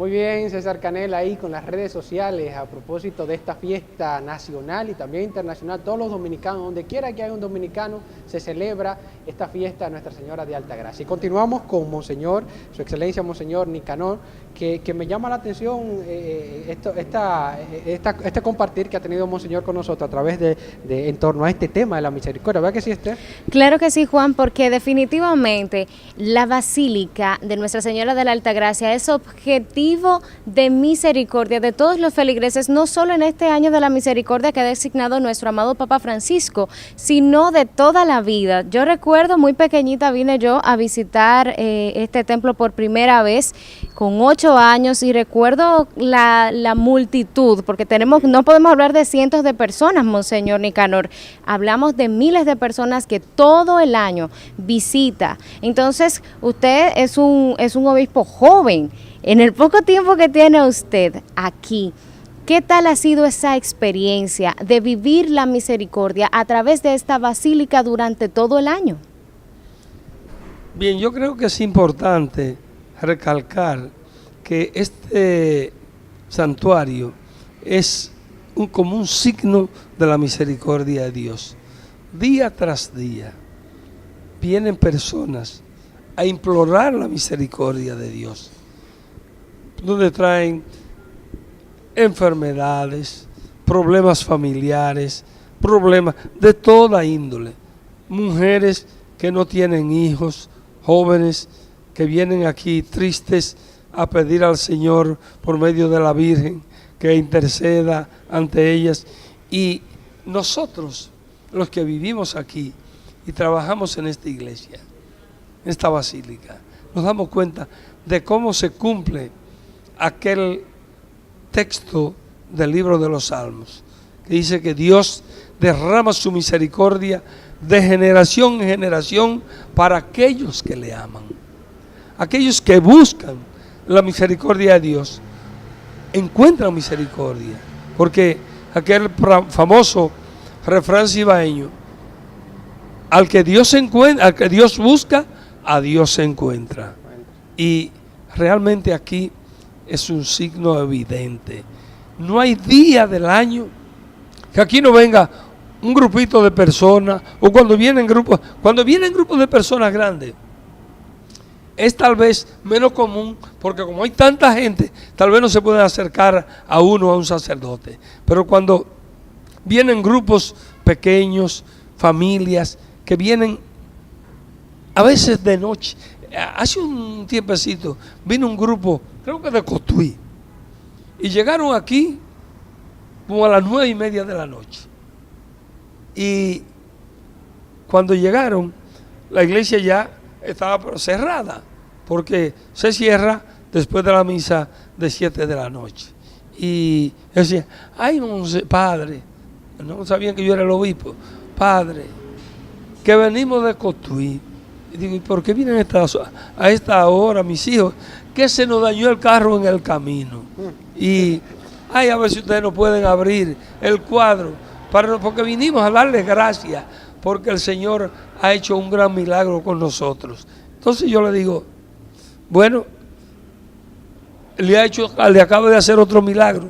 Muy bien, César Canel, ahí con las redes sociales a propósito de esta fiesta nacional y también internacional. Todos los dominicanos, donde quiera que haya un dominicano, se celebra esta fiesta de Nuestra Señora de Altagracia. Y continuamos con Monseñor, Su Excelencia Monseñor Nicanor, que me llama la atención este compartir que ha tenido Monseñor con nosotros a través de en torno a este tema de la misericordia. ¿Verdad que sí, Esther? Claro que sí, Juan, porque definitivamente la Basílica de Nuestra Señora de la Altagracia es objetivo de misericordia de todos los feligreses, no solo en este año de la misericordia que ha designado nuestro amado Papa Francisco, sino de toda la vida. Yo recuerdo, muy pequeñita vine yo a visitar este templo por primera vez con 8 años y recuerdo la multitud, porque no podemos hablar de cientos de personas, Monseñor Nicanor, hablamos de miles de personas que todo el año visita. Entonces, usted es un obispo joven. En el poco tiempo que tiene usted aquí, ¿qué tal ha sido esa experiencia de vivir la misericordia a través de esta basílica durante todo el año? Bien, yo creo que es importante recalcar que este santuario es como un signo de la misericordia de Dios. Día tras día vienen personas a implorar la misericordia de Dios, donde traen enfermedades, problemas familiares, problemas de toda índole, mujeres que no tienen hijos, jóvenes que vienen aquí tristes a pedir al Señor por medio de la Virgen que interceda ante ellas. Y nosotros, los que vivimos aquí y trabajamos en esta iglesia, en esta basílica, nos damos cuenta de cómo se cumple aquel texto del libro de los Salmos, que dice que Dios derrama su misericordia de generación en generación para aquellos que le aman. Aquellos que buscan la misericordia de Dios encuentran misericordia, porque aquel famoso refrán cibaeño, al que Dios busca, a Dios se encuentra. Y realmente aquí es un signo evidente. No hay día del año que aquí no venga un grupito de personas, o cuando vienen grupos de personas grandes, es tal vez menos común, porque como hay tanta gente, tal vez no se pueden acercar a un sacerdote. Pero cuando vienen grupos pequeños, familias, que vienen a veces de noche. Hace un tiempecito vino un grupo, creo que de Cotuí, y llegaron aquí como a las 9:30 de la noche. Y cuando llegaron, la iglesia ya estaba cerrada, porque se cierra después de la misa de 7 de la noche. Y decía, ay, padre, no sabían que yo era el obispo, padre, que venimos de Cotuí. Y digo, ¿y por qué vienen a esta hora, mis hijos? Que se nos dañó el carro en el camino. Y, ay, a ver si ustedes nos pueden abrir el cuadro, porque vinimos a darles gracias, porque el Señor ha hecho un gran milagro con nosotros. Entonces yo le digo, bueno, le acabo de hacer otro milagro,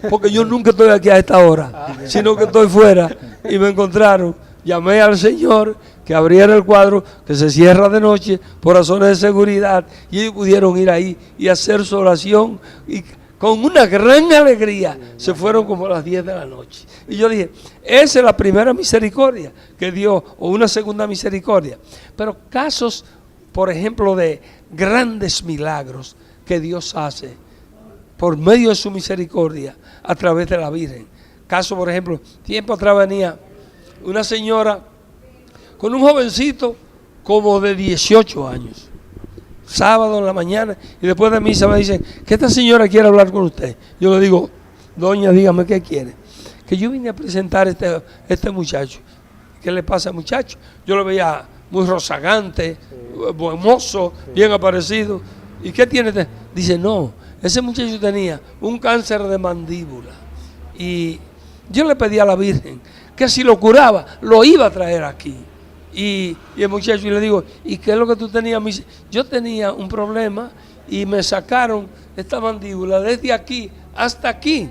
porque yo nunca estoy aquí a esta hora, sino que estoy fuera, y me encontraron. Llamé al Señor que abriera el cuadro, que se cierra de noche por razones de seguridad, y ellos pudieron ir ahí y hacer su oración, y con una gran alegría se fueron como a las 10 de la noche. Y yo dije, esa es la primera misericordia que Dios, o una segunda misericordia. Pero casos, por ejemplo, de grandes milagros que Dios hace por medio de su misericordia a través de la Virgen. Caso, por ejemplo, tiempo atrás venía una señora con un jovencito como de 18 años, sábado en la mañana, y después de misa me dicen que esta señora quiere hablar con usted. Yo le digo, doña, dígame qué quiere. Que yo vine a presentar este muchacho. ¿Qué le pasa al muchacho? Yo lo veía muy rozagante, buen mozo, bien aparecido. ¿Y qué tiene? Dice, no, ese muchacho tenía un cáncer de mandíbula. Y yo le pedí a la Virgen que si lo curaba, lo iba a traer aquí. Y el muchacho, y le digo, ¿y qué es lo que tú tenías? Yo tenía un problema y me sacaron esta mandíbula desde aquí hasta aquí.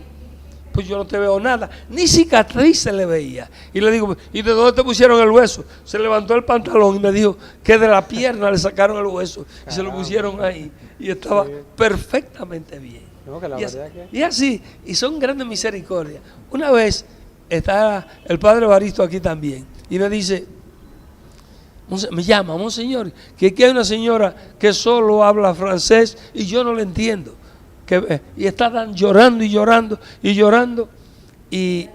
Pues yo no te veo nada, ni cicatriz se le veía. Y le digo, ¿y de dónde te pusieron el hueso? Se levantó el pantalón y me dijo que de la pierna le sacaron el hueso y se lo pusieron ahí. Y estaba perfectamente bien. No, que la verdad Y así, y son grandes misericordias. Una vez está el padre Baristo aquí también y me dice, me llama, monseñor, que aquí hay una señora que solo habla francés y yo no le entiendo. Y está llorando y llorando y llorando, y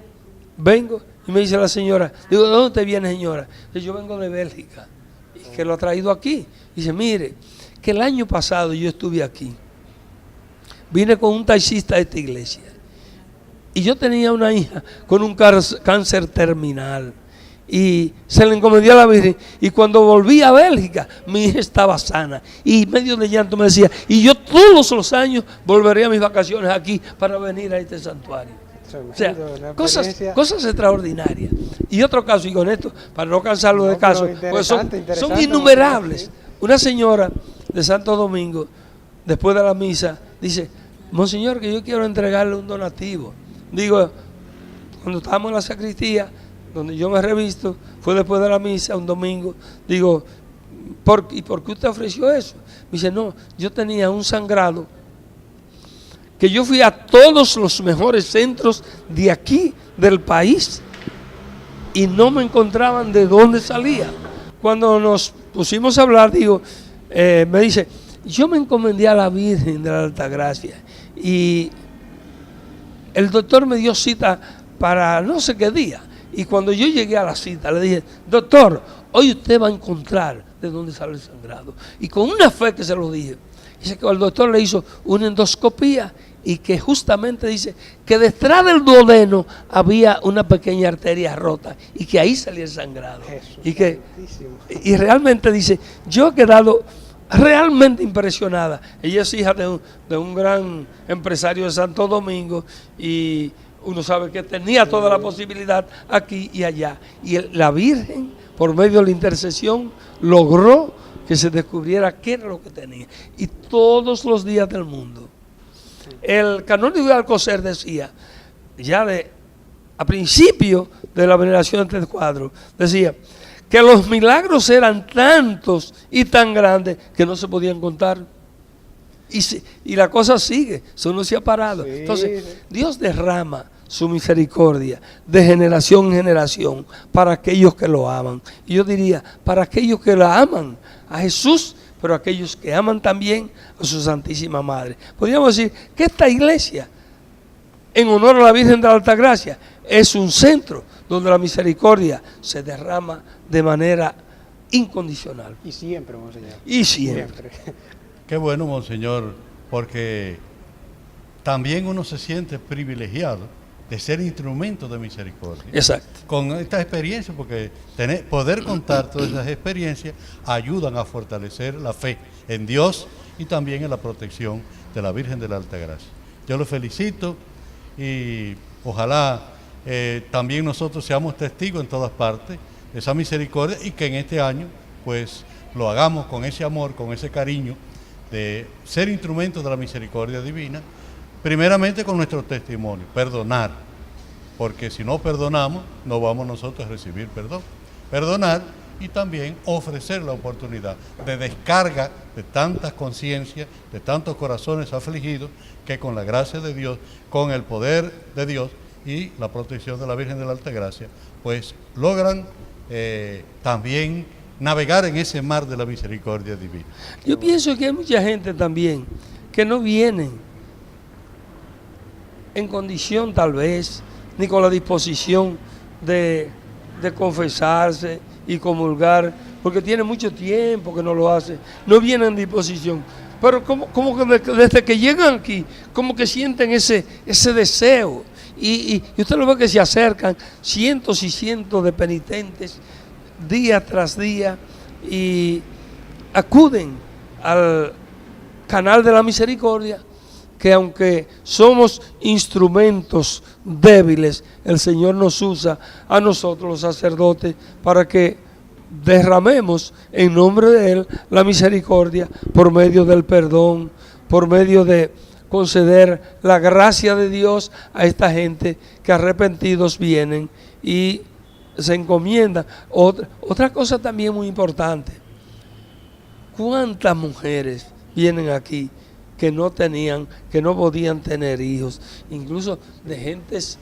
vengo y me dice la señora, digo, ¿de dónde te viene, señora? Dice, yo vengo de Bélgica, y que lo ha traído aquí. Dice, mire, que el año pasado yo estuve aquí, vine con un taxista de esta iglesia y yo tenía una hija con un cáncer terminal y se le encomendó a la Virgen, y cuando volví a Bélgica mi hija estaba sana, y medio de llanto me decía, y yo todos los años volveré a mis vacaciones aquí para venir a este santuario. O sea, cosas extraordinarias. Y otro caso, y con esto, para no cansarlo de casos, pues son innumerables. Una señora de Santo Domingo, después de la misa, dice, monseñor, que yo quiero entregarle un donativo. Digo, cuando estábamos en la sacristía, donde yo me revisto, fue después de la misa, un domingo, digo, ¿y por qué usted ofreció eso? Me dice, no, yo tenía un sangrado, que yo fui a todos los mejores centros de aquí, del país, y no me encontraban de dónde salía. Cuando nos pusimos a hablar, digo, me dice, yo me encomendé a la Virgen de la Altagracia, y el doctor me dio cita para no sé qué día. Y cuando yo llegué a la cita, le dije, doctor, hoy usted va a encontrar de dónde sale el sangrado. Y con una fe que se lo dije, dice que el doctor le hizo una endoscopía y que justamente dice que detrás del duodeno había una pequeña arteria rota y que ahí salía el sangrado. Y realmente dice, yo he quedado realmente impresionada. Ella es hija de un gran empresario de Santo Domingo, y uno sabe que tenía toda la posibilidad aquí y allá. Y la Virgen, por medio de la intercesión, logró que se descubriera qué era lo que tenía. Y todos los días del mundo. El canónigo de Alcocer decía, a principio de la veneración de este cuadro, decía que los milagros eran tantos y tan grandes que no se podían contar. Y la cosa sigue, eso no se ha parado. Entonces, Dios derrama su misericordia de generación en generación para aquellos que lo aman. Y yo diría, para aquellos que la aman a Jesús, pero aquellos que aman también a su Santísima Madre. Podríamos decir que esta iglesia, en honor a la Virgen de la Altagracia, es un centro donde la misericordia se derrama de manera incondicional. Y siempre, monseñor. Y siempre. Qué bueno, monseñor, porque también uno se siente privilegiado de ser instrumento de misericordia. Exacto. Con esta experiencia, porque poder contar todas esas experiencias ayudan a fortalecer la fe en Dios y también en la protección de la Virgen de la Altagracia. Yo lo felicito y ojalá también nosotros seamos testigos en todas partes de esa misericordia, y que en este año pues lo hagamos con ese amor, con ese cariño de ser instrumentos de la misericordia divina, primeramente con nuestro testimonio, perdonar, porque si no perdonamos no vamos nosotros a recibir perdón. Perdonar y también ofrecer la oportunidad de descarga de tantas conciencias, de tantos corazones afligidos, que con la gracia de Dios, con el poder de Dios y la protección de la Virgen de la Altagracia, pues logran también navegar en ese mar de la misericordia divina. Yo pienso que hay mucha gente también que no vienen en condición tal vez, ni con la disposición de confesarse y comulgar, porque tiene mucho tiempo que no lo hace, no vienen en disposición, pero como que desde que llegan aquí, como que sienten ese deseo, y usted lo ve que se acercan cientos y cientos de penitentes día tras día y acuden al canal de la misericordia, que aunque somos instrumentos débiles, el Señor nos usa a nosotros los sacerdotes para que derramemos en nombre de Él la misericordia por medio del perdón, por medio de conceder la gracia de Dios a esta gente que arrepentidos vienen y se encomiendan. Otra cosa también muy importante, ¿cuántas mujeres vienen aquí que no podían tener hijos? Incluso de gentes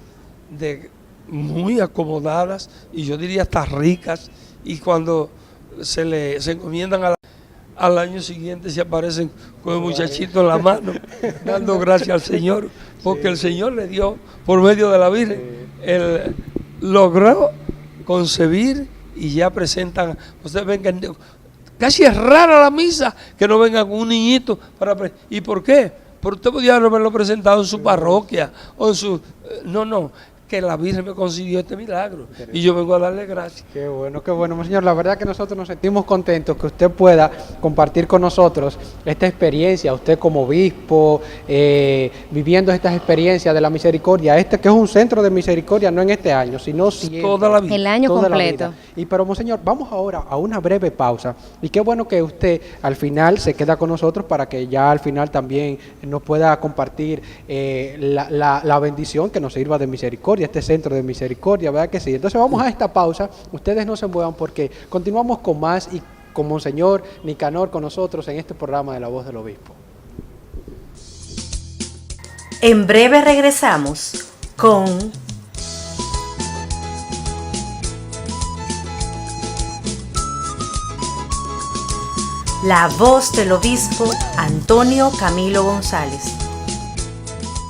muy acomodadas, y yo diría hasta ricas, y cuando se encomiendan al año siguiente se aparecen con el muchachito en la mano, dando gracias al Señor, porque el Señor le dio, por medio de la Virgen, él logró concebir y ya presentan. Ustedes ven que casi es rara la misa que no venga con un niñito ¿y por qué? Porque usted podía haberlo presentado en su parroquia o en su... No, que la Virgen me consiguió este milagro y yo vengo a darle gracias. Qué bueno, Monseñor. La verdad que nosotros nos sentimos contentos que usted pueda compartir con nosotros esta experiencia, usted como obispo, viviendo estas experiencias de la misericordia, que es un centro de misericordia, no en este año, sino siempre. Toda la vida. El año completo. Pero, Monseñor, vamos ahora a una breve pausa, y qué bueno que usted al final se queda con nosotros para que ya al final también nos pueda compartir la bendición que nos sirva de misericordia, este centro de misericordia, ¿verdad que sí? Entonces vamos a esta pausa, ustedes no se muevan porque continuamos con más y con Monseñor Nicanor con nosotros en este programa de La Voz del Obispo. En breve regresamos con La Voz del Obispo Antonio Camilo González.